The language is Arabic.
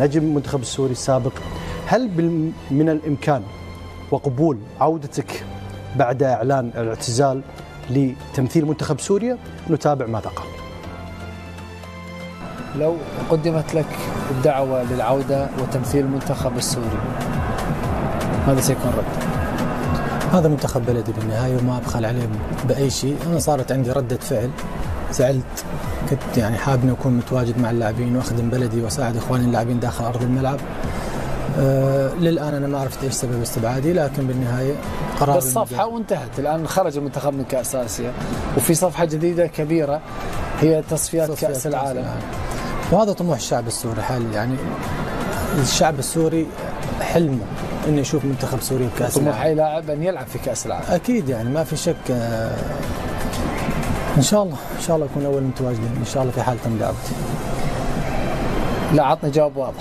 نجم المنتخب السوري السابق، هل من الإمكان وقبول عودتك بعد إعلان الاعتزال لتمثيل منتخب سوريا؟ نتابع ماذا قال. لو قدمت لك الدعوة للعودة وتمثيل المنتخب السوري ماذا سيكون رد؟ هذا منتخب بلدي بالنهاية وما أبخل عليه بأي شيء. أنا صارت عندي ردة فعل، زعلت، كنت يعني حابب أن أكون متواجد مع اللاعبين وأخدم بلدي وأساعد إخواني اللاعبين داخل أرض الملعب. للآن أنا ما عرفت إيش سبب استبعادي، لكن بالنهاية قرار بس صفحة وانتهت. الآن خرج المنتخب من كأس آسيا وفي صفحة جديدة كبيرة هي تصفيات كأس العالم. وهذا طموح الشعب السوري حال، يعني الشعب السوري حلمه انه يشوف منتخب سوري بكأس العالم. طموح اي لاعب ان يلعب في كأس العالم. اكيد يعني ما في شك. ان شاء الله يكون اول متواجدين ان شاء الله في حال تم دعوتي. لا عطني جواب واضح.